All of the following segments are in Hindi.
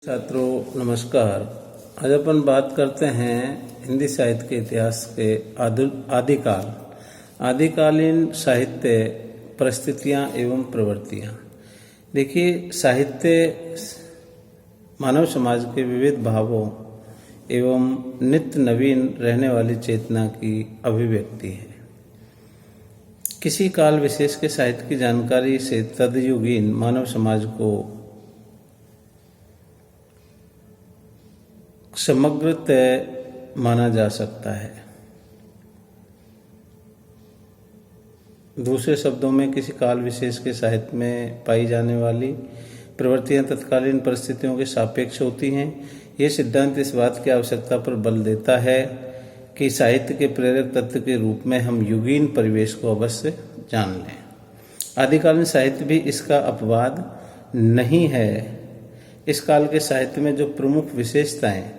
छात्रों नमस्कार। आज अपन बात करते हैं हिंदी साहित्य के इतिहास के आदिकालीन साहित्य परिस्थितियां एवं प्रवृत्तियां। देखिए, साहित्य मानव समाज के विविध भावों एवं नित्य नवीन रहने वाली चेतना की अभिव्यक्ति है। किसी काल विशेष के साहित्य की जानकारी से तदयुगीन मानव समाज को समग्रतः माना जा सकता है। दूसरे शब्दों में, किसी काल विशेष के साहित्य में पाई जाने वाली प्रवृत्तियां तत्कालीन परिस्थितियों के सापेक्ष होती हैं। ये सिद्धांत इस बात की आवश्यकता पर बल देता है कि साहित्य के प्रेरक तत्व के रूप में हम युगीन परिवेश को अवश्य जान लें। आदिकालीन साहित्य भी इसका अपवाद नहीं है। इस काल के साहित्य में जो प्रमुख विशेषताएं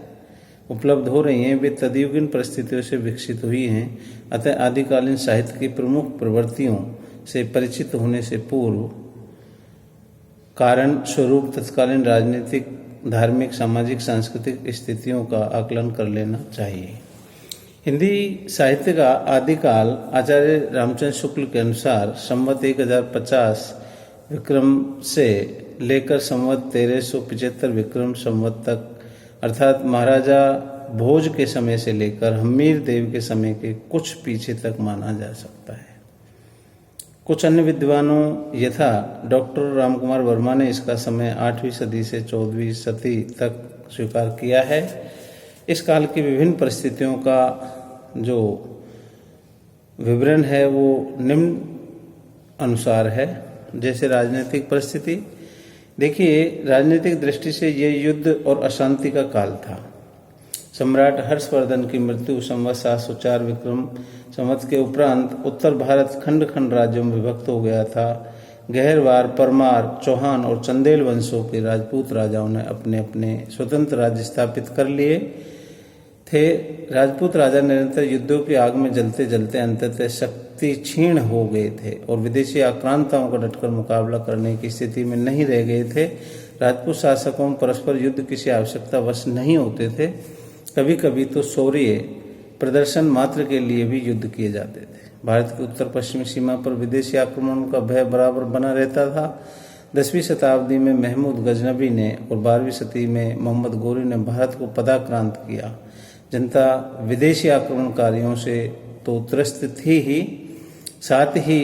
उपलब्ध हो रही हैं वे तदयुगीन परिस्थितियों से विकसित हुई हैं। अतः आदिकालीन साहित्य की प्रमुख प्रवृत्तियों से परिचित होने से पूर्व कारण स्वरूप तत्कालीन राजनीतिक, धार्मिक, सामाजिक, सांस्कृतिक स्थितियों का आकलन कर लेना चाहिए। हिंदी साहित्य का आदिकाल आचार्य रामचंद्र शुक्ल के अनुसार संवत 1050 विक्रम से लेकर संवत 1375 विक्रम संवत तक, अर्थात महाराजा भोज के समय से लेकर हम्मीर देव के समय के कुछ पीछे तक माना जा सकता है। कुछ अन्य विद्वानों यथा डॉक्टर रामकुमार वर्मा ने इसका समय 8वीं सदी से 14वीं सदी तक स्वीकार किया है। इस काल की विभिन्न परिस्थितियों का जो विवरण है वो निम्न अनुसार है। जैसे राजनीतिक परिस्थिति, देखिए, राजनीतिक दृष्टि से ये युद्ध और अशांति का काल था। सम्राट हर्षवर्धन की मृत्यु संवत 704 विक्रम संवत के उपरांत उत्तर भारत खंड खंड राज्यों में विभक्त हो गया था। गहरवार, परमार, चौहान और चंदेल वंशों के राजपूत राजाओं ने अपने अपने स्वतंत्र राज्य स्थापित कर लिए थे। राजपूत राजा निरंतर युद्धों की आग में जलते जलते अंततः शक्ति क्षीण हो गए थे और विदेशी आक्रांताओं का डटकर मुकाबला करने की स्थिति में नहीं रह गए थे। राजपूत शासकों में परस्पर युद्ध किसी आवश्यकता वश नहीं होते थे। कभी कभी तो शौर्य प्रदर्शन मात्र के लिए भी युद्ध किए जाते थे। भारत की उत्तर पश्चिमी सीमा पर विदेशी आक्रमणों का भय बराबर बना रहता था। 10वीं शताब्दी में महमूद गजनबी ने और 12वीं सदी में मोहम्मद गोरी ने भारत को पदाक्रांत किया। जनता विदेशी आक्रमणकारियों से तो त्रस्त थी ही, साथ ही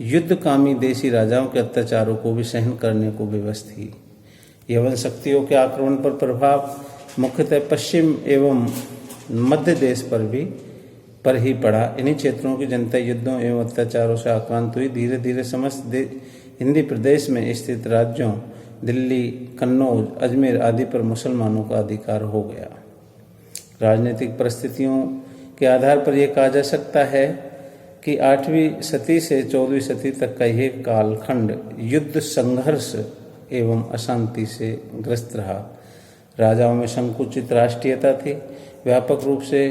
युद्धकामी देशी राजाओं के अत्याचारों को भी सहन करने को विवश थी। यवन शक्तियों के आक्रमण पर प्रभाव मुख्यतः पश्चिम एवं मध्य देश पर ही पड़ा। इन्हीं क्षेत्रों की जनता युद्धों एवं अत्याचारों से आक्रांत हुई। धीरे धीरे समस्त हिंदी प्रदेश में स्थित राज्यों दिल्ली, कन्नौज, अजमेर आदि पर मुसलमानों का अधिकार हो गया। राजनीतिक परिस्थितियों के आधार पर यह कहा जा सकता है कि 8वीं सदी से 14वीं सदी तक का यह कालखंड युद्ध, संघर्ष एवं अशांति से ग्रस्त रहा। राजाओं में संकुचित राष्ट्रीयता थी। व्यापक रूप से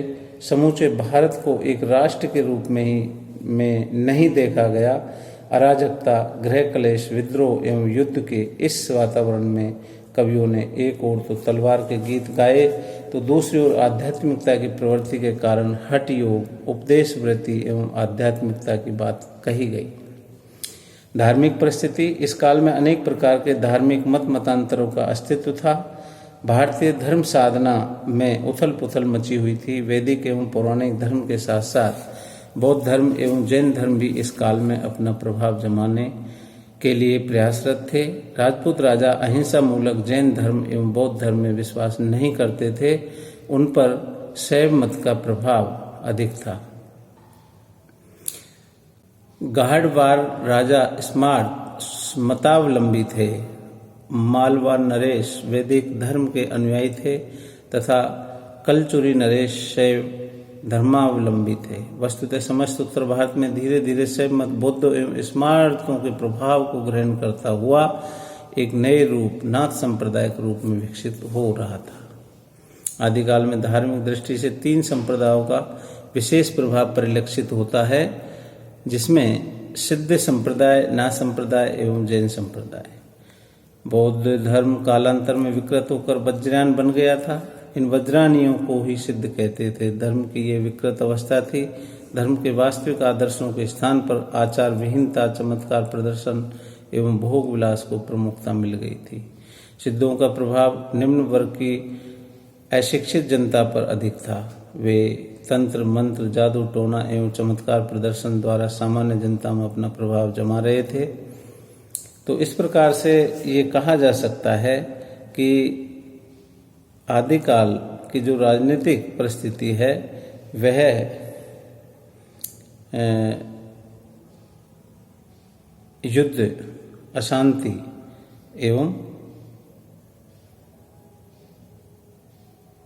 समूचे भारत को एक राष्ट्र के रूप में नहीं देखा गया। अराजकता, गृह क्लेश, विद्रोह एवं युद्ध के इस वातावरण में कवियों ने एक ओर तो तलवार के गीत गाए तो दूसरी ओर आध्यात्मिकता की प्रवृत्ति के कारण हठ योग, उपदेश वृत्ति एवं आध्यात्मिकता की बात कही गई। धार्मिक परिस्थिति, इस काल में अनेक प्रकार के धार्मिक मतांतरों का अस्तित्व था। भारतीय धर्म साधना में उथल पुथल मची हुई थी। वैदिक एवं पौराणिक धर्म के साथ साथ बौद्ध धर्म एवं जैन धर्म भी इस काल में अपना प्रभाव जमाने के लिए प्रयासरत थे। राजपूत राजा अहिंसा मूलक जैन धर्म एवं बौद्ध धर्म में विश्वास नहीं करते थे। उन पर शैव मत का प्रभाव अधिक था। गाहड़वार राजा स्मार्त मतावलंबी थे। मालवा नरेश वैदिक धर्म के अनुयायी थे तथा कलचुरी नरेश शैव धर्मावलंबी थे। वस्तुतः समस्त उत्तर भारत में धीरे धीरे शैव मत बौद्ध एवं स्मार्तों के प्रभाव को ग्रहण करता हुआ एक नए रूप, नाथ संप्रदाय के रूप में विकसित हो रहा था। आदिकाल में धार्मिक दृष्टि से 3 संप्रदायों का विशेष प्रभाव परिलक्षित होता है, जिसमें सिद्ध संप्रदाय, नाथ संप्रदाय एवं जैन संप्रदाय। बौद्ध धर्म कालांतर में विकृत होकर वज्रयान बन गया था। इन वज्रानियों को ही सिद्ध कहते थे। धर्म की ये विकृत अवस्था थी। धर्म के वास्तविक आदर्शों के स्थान पर आचार विहीनता, चमत्कार प्रदर्शन एवं भोग विलास को प्रमुखता मिल गई थी। सिद्धों का प्रभाव निम्न वर्ग की अशिक्षित जनता पर अधिक था। वे तंत्र मंत्र, जादू टोना एवं चमत्कार प्रदर्शन द्वारा सामान्य जनता में अपना प्रभाव जमा रहे थे। तो इस प्रकार से ये कहा जा सकता है कि आदिकाल की जो राजनीतिक परिस्थिति है वह युद्ध, अशांति एवं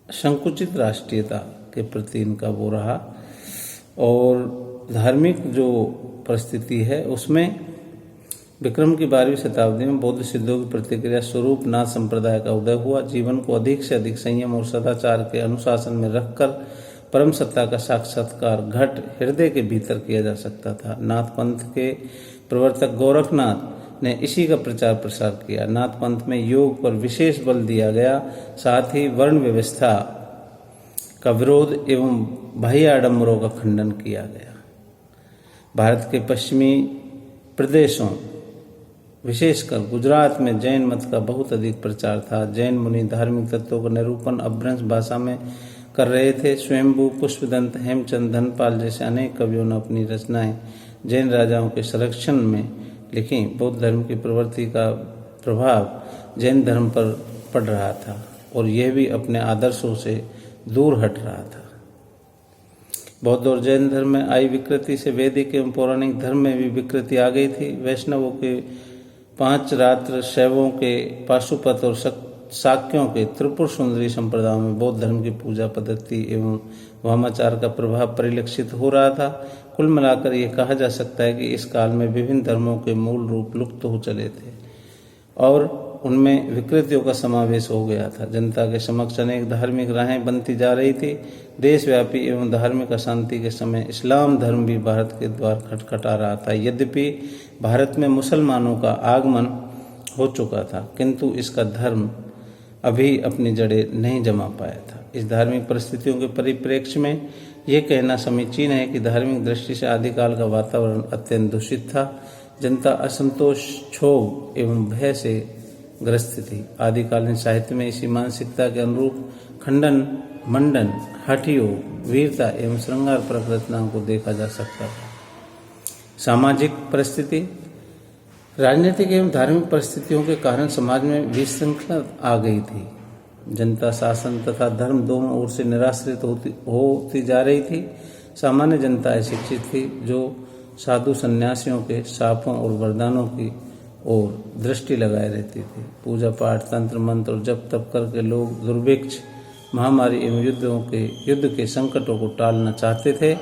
संकुचित राष्ट्रीयता के प्रति इनका वो रहा। और धार्मिक जो परिस्थिति है उसमें विक्रम की 12वीं शताब्दी में बौद्ध सिद्धों की प्रतिक्रिया स्वरूप नाथ संप्रदाय का उदय हुआ। जीवन को अधिक से अधिक संयम और सदाचार के अनुशासन में रखकर परम सत्ता का साक्षात्कार घट हृदय के भीतर किया जा सकता था। नाथ पंथ के प्रवर्तक गोरखनाथ ने इसी का प्रचार प्रसार किया। नाथ पंथ में योग पर विशेष बल दिया गया, साथ ही वर्ण व्यवस्था का विरोध एवं बाह्य आडंबरों का खंडन किया गया। भारत के पश्चिमी प्रदेशों विशेषकर गुजरात में जैन मत का बहुत अधिक प्रचार था। जैन मुनि धार्मिक तत्वों का निरूपण अपभ्रंश भाषा में कर रहे थे। स्वयंभू, पुष्पदंत, हेमचंद, धनपाल जैसे अनेक कवियों ने अपनी रचनाएं जैन राजाओं के संरक्षण में लिखी। बौद्ध धर्म की प्रवृत्ति का प्रभाव जैन धर्म पर पड़ रहा था और यह भी अपने आदर्शों से दूर हट रहा था। बौद्ध और जैन धर्म में आई विकृति से वैदिक एवं पौराणिक धर्म में भी विकृति आ गई थी। वैष्णवों के 5 रात्र, शैवों के पाशुपत और शाक्यों के त्रिपुर सुंदरी संप्रदायों में बौद्ध धर्म की पूजा पद्धति एवं वामाचार का प्रभाव परिलक्षित हो रहा था। कुल मिलाकर ये कहा जा सकता है कि इस काल में विभिन्न धर्मों के मूल रूप लुप्त हो चले थे और उनमें विकृतियों का समावेश हो गया था। जनता के समक्ष अनेक धार्मिक राहें बनती जा रही थी। देशव्यापी एवं धार्मिक अशांति के समय इस्लाम धर्म भी भारत के द्वार खटखटा रहा था। यद्यपि भारत में मुसलमानों का आगमन हो चुका था, किंतु इसका धर्म अभी अपनी जड़ें नहीं जमा पाया था। इस धार्मिक परिस्थितियों के परिप्रेक्ष्य में ये कहना समीचीन है कि धार्मिक दृष्टि से आदिकाल का वातावरण अत्यंत दूषित था। जनता असंतोष, क्षोभ एवं भय से ग्रस्त थी। आदिकालीन साहित्य में इसी मानसिकता के अनुरूप खंडन, मंडन, हठ योग, वीरता एवं श्रृंगार परक रचनाओं को देखा जा सकता था। सामाजिक परिस्थिति, राजनीतिक एवं धार्मिक परिस्थितियों के कारण समाज में विशृंखला आ गई थी। जनता शासन तथा धर्म दोनों ओर से निराश्रित होती जा रही थी। सामान्य जनता अशिक्षित थी जो साधु सन्यासियों के शापों और वरदानों की ओर दृष्टि लगाए रहती थी। पूजा पाठ, तंत्र मंत्र और जप तप करके लोग दुर्भिक्ष, महामारी एवं युद्ध के संकटों को टालना चाहते थे।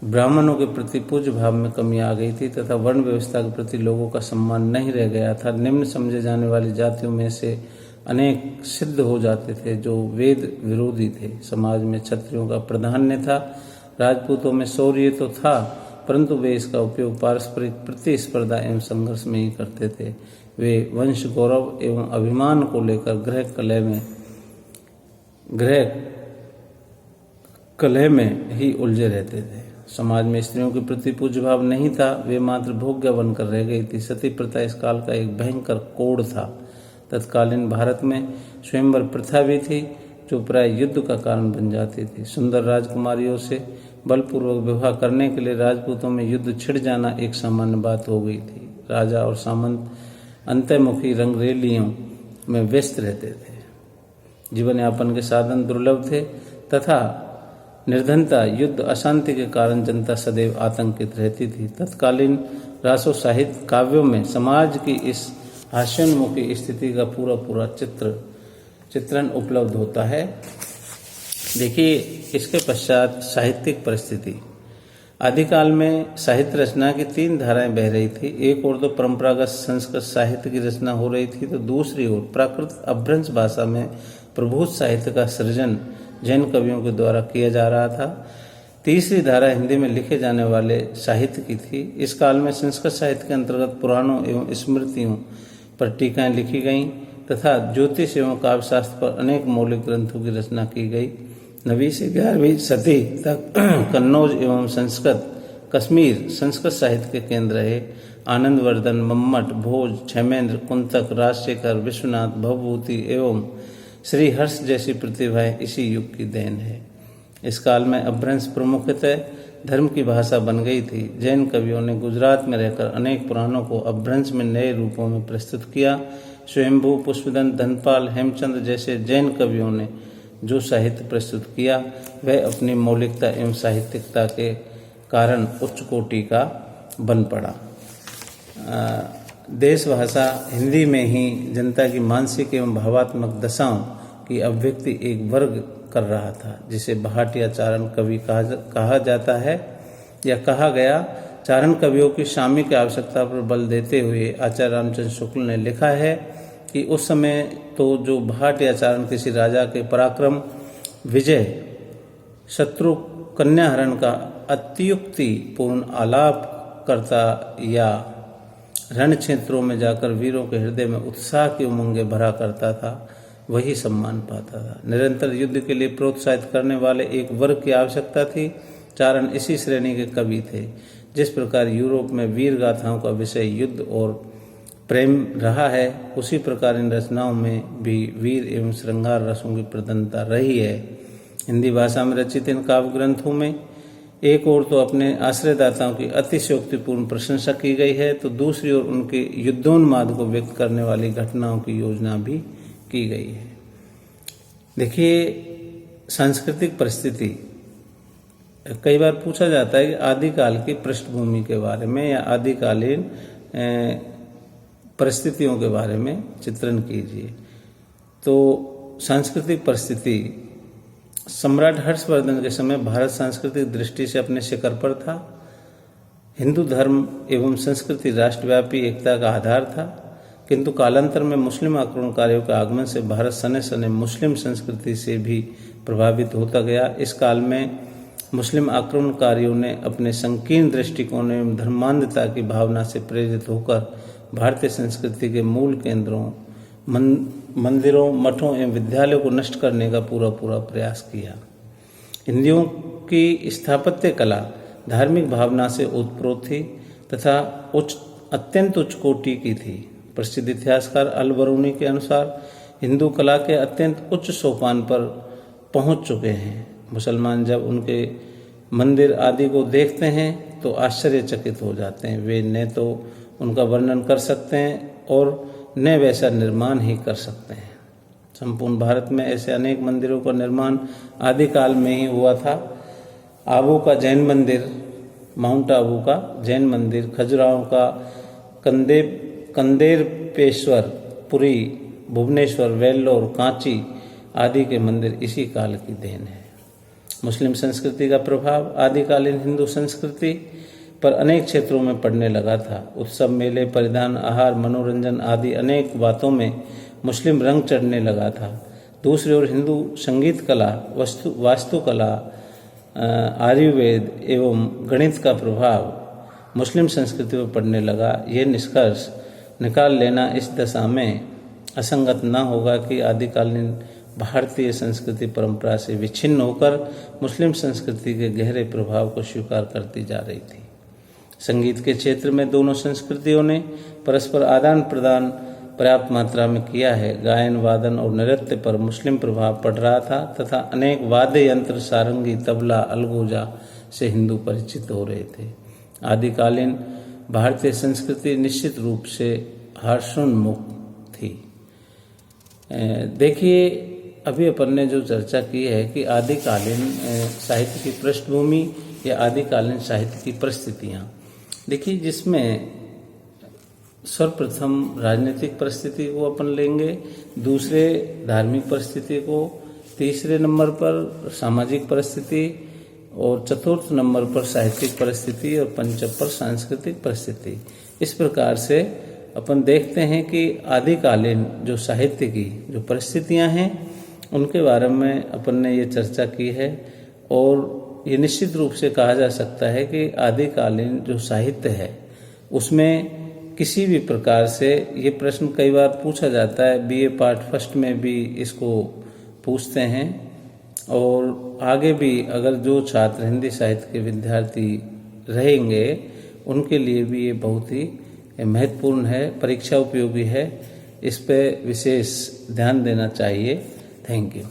ब्राह्मणों के प्रति पूज्य भाव में कमी आ गई थी तथा वर्ण व्यवस्था के प्रति लोगों का सम्मान नहीं रह गया था। निम्न समझे जाने वाली जातियों में से अनेक सिद्ध हो जाते थे जो वेद विरोधी थे। समाज में क्षत्रियों का प्राधान्य था। राजपूतों में शौर्य तो था, परंतु वे इसका उपयोग पारस्परिक प्रतिस्पर्धा एवं संघर्ष में ही करते थे। वे वंश गौरव एवं अभिमान को लेकर गृह कलह में ही उलझे रहते थे। समाज में स्त्रियों के प्रति पूज्य भाव नहीं था, वे मात्र भोग्य बनकर रह गई थी। सती प्रथा इस काल का एक भयंकर कोड़ था। तत्कालीन भारत में स्वयंवर प्रथा भी थी जो प्राय युद्ध का कारण बन जाती थी। सुंदर राजकुमारियों से बलपूर्वक विवाह करने के लिए राजपूतों में युद्ध छिड़ जाना एक सामान्य बात हो गई थी। राजा और सामंत अंतर्मुखी रंगरेलियों में व्यस्त रहते थे। जीवन यापन के साधन दुर्लभ थे तथा निर्धनता, युद्ध, अशांति के कारण जनता सदैव आतंकित रहती थी। तत्कालीन रासो साहित्य काव्यों में समाज की इस हास्योन्मुखी स्थिति का पूरा चित्रण उपलब्ध होता है। देखिए, इसके पश्चात साहित्यिक परिस्थिति। आदिकाल में साहित्य रचना की 3 धाराएं बह रही थी। एक ओर तो परंपरागत संस्कृत साहित्य की रचना हो रही थी, तो दूसरी ओर प्राकृत अपभ्रंश भाषा में प्रभुत साहित्य का सृजन जैन कवियों के द्वारा किया जा रहा था। तीसरी धारा हिंदी में लिखे जाने वाले साहित्य की थी। इस काल में संस्कृत साहित्य के अंतर्गत पुराणों एवं स्मृतियों पर टीकाएं लिखी गईं तथा ज्योतिष एवं काव्यशास्त्र पर अनेक मौलिक ग्रंथों की रचना की गई। 9वीं से 11वीं सदी तक कन्नौज एवं संस्कृत कश्मीर संस्कृत साहित्य के केंद्र रहे। आनंदवर्धन, मम्मट, भोज, क्षेमेंद्र, कुंतक, राजशेखर, विश्वनाथ, भवभूति एवं श्रीहर्ष जैसी प्रतिभाएं इसी युग की देन है। इस काल में अपभ्रंश प्रमुखतः धर्म की भाषा बन गई थी। जैन कवियों ने गुजरात में रहकर अनेक पुराणों को अपभ्रंश में नए रूपों में प्रस्तुत किया। स्वयंभू, पुष्पदंत, धनपाल, हेमचंद्र जैसे जैन कवियों ने जो साहित्य प्रस्तुत किया वह अपनी मौलिकता एवं साहित्यिकता के कारण उच्च कोटि का बन पड़ा। देश भाषा हिंदी में ही जनता की मानसिक एवं भावात्मक दशाओं की अभिव्यक्ति एक वर्ग कर रहा था, जिसे भाटिया चारण कवि कहा जाता है या कहा गया। चारण कवियों की सामयिक आवश्यकता पर बल देते हुए आचार्य रामचंद्र शुक्ल ने लिखा है कि उस समय तो जो भाट या चारण किसी राजा के पराक्रम, विजय, शत्रु कन्याहरण का अत्युक्ति पूर्ण आलाप करता या रण क्षेत्रों में जाकर वीरों के हृदय में उत्साह की उमंगे भरा करता था, वही सम्मान पाता था। निरंतर युद्ध के लिए प्रोत्साहित करने वाले एक वर्ग की आवश्यकता थी। चारण इसी श्रेणी के कवि थे। जिस प्रकार यूरोप में वीर गाथाओं का विषय युद्ध और प्रेम रहा है, उसी प्रकार इन रचनाओं में भी वीर एवं श्रृंगार रसों की प्रधानता रही है। हिंदी भाषा में रचित इन काव्य ग्रंथों में एक ओर तो अपने आश्रयदाताओं की अतिशयोक्तिपूर्ण प्रशंसा की गई है, तो दूसरी ओर उनके युद्धोन्माद को व्यक्त करने वाली घटनाओं की योजना भी की गई है। देखिए, सांस्कृतिक परिस्थिति कई बार पूछा जाता है कि आदिकाल की पृष्ठभूमि के बारे में या आदिकालीन परिस्थितियों के बारे में चित्रण कीजिए। तो सांस्कृतिक परिस्थिति सम्राट हर्षवर्धन के समय भारत सांस्कृतिक दृष्टि से अपने शिखर पर था। हिंदू धर्म एवं संस्कृति राष्ट्रव्यापी एकता का आधार था, किंतु कालांतर में मुस्लिम आक्रमणकारियों के आगमन से भारत सने सने मुस्लिम संस्कृति से भी प्रभावित होता गया। इस काल में मुस्लिम आक्रमणकारियों ने अपने संकीर्ण दृष्टिकोण एवं धर्मांधता की भावना से प्रेरित होकर भारतीय संस्कृति के मूल केंद्रों, मंदिरों, मठों एवं विद्यालयों को नष्ट करने का पूरा प्रयास किया। हिंदियों की स्थापत्य कला धार्मिक भावना से ओतप्रोत थी तथा अत्यंत उच्च कोटि की थी। प्रसिद्ध इतिहासकार अल-बरूनी के अनुसार हिंदू कला के अत्यंत उच्च सोपान पर पहुंच चुके हैं। मुसलमान जब उनके मंदिर आदि को देखते हैं तो आश्चर्यचकित हो जाते हैं। वे न तो उनका वर्णन कर सकते हैं और न वैसा निर्माण ही कर सकते हैं। संपूर्ण भारत में ऐसे अनेक मंदिरों का निर्माण आदिकाल में ही हुआ था। आबू का जैन मंदिर, माउंट आबू का जैन मंदिर, खजुराहो का कंदेरपेश्वर, पुरी, भुवनेश्वर, वेल्लोर, कांची आदि के मंदिर इसी काल की देन है। मुस्लिम संस्कृति का प्रभाव आदिकालीन हिंदू संस्कृति पर अनेक क्षेत्रों में पड़ने लगा था। उत्सव, मेले, परिधान, आहार, मनोरंजन आदि अनेक बातों में मुस्लिम रंग चढ़ने लगा था। दूसरी ओर हिंदू संगीत कला, वास्तुकला, आयुर्वेद एवं गणित का प्रभाव मुस्लिम संस्कृति पर पड़ने लगा। यह निष्कर्ष निकाल लेना इस दशा में असंगत न होगा कि आदिकालीन भारतीय संस्कृति परंपरा से विच्छिन्न होकर मुस्लिम संस्कृति के गहरे प्रभाव को स्वीकार करती जा रही थी। संगीत के क्षेत्र में दोनों संस्कृतियों ने परस्पर आदान प्रदान पर्याप्त मात्रा में किया है। गायन, वादन और नृत्य पर मुस्लिम प्रभाव पड़ रहा था तथा अनेक वाद्य यंत्र, सारंगी, तबला, अलगोजा से हिंदू परिचित हो रहे थे। आदिकालीन भारतीय संस्कृति निश्चित रूप से हर्षोन्मुख थी। देखिए, अभी अपन ने जो चर्चा की है कि आदिकालीन साहित्य की पृष्ठभूमि या आदिकालीन साहित्य की परिस्थितियाँ, देखिए जिसमें सर्वप्रथम राजनीतिक परिस्थिति को अपन लेंगे, दूसरे धार्मिक परिस्थिति को, तीसरे नंबर पर सामाजिक परिस्थिति और चतुर्थ नंबर पर साहित्यिक परिस्थिति और पंचम पर सांस्कृतिक परिस्थिति। इस प्रकार से अपन देखते हैं कि आदिकालीन जो साहित्य की जो परिस्थितियां हैं उनके बारे में अपन ने ये चर्चा की है और ये निश्चित रूप से कहा जा सकता है कि आदिकालीन जो साहित्य है उसमें किसी भी प्रकार से ये प्रश्न कई बार पूछा जाता है, बीए पार्ट फर्स्ट में भी इसको पूछते हैं, और आगे भी अगर जो छात्र हिंदी साहित्य के विद्यार्थी रहेंगे उनके लिए भी ये बहुत ही महत्वपूर्ण है, परीक्षा उपयोगी है। इस पे विशेष ध्यान देना चाहिए। Thank you.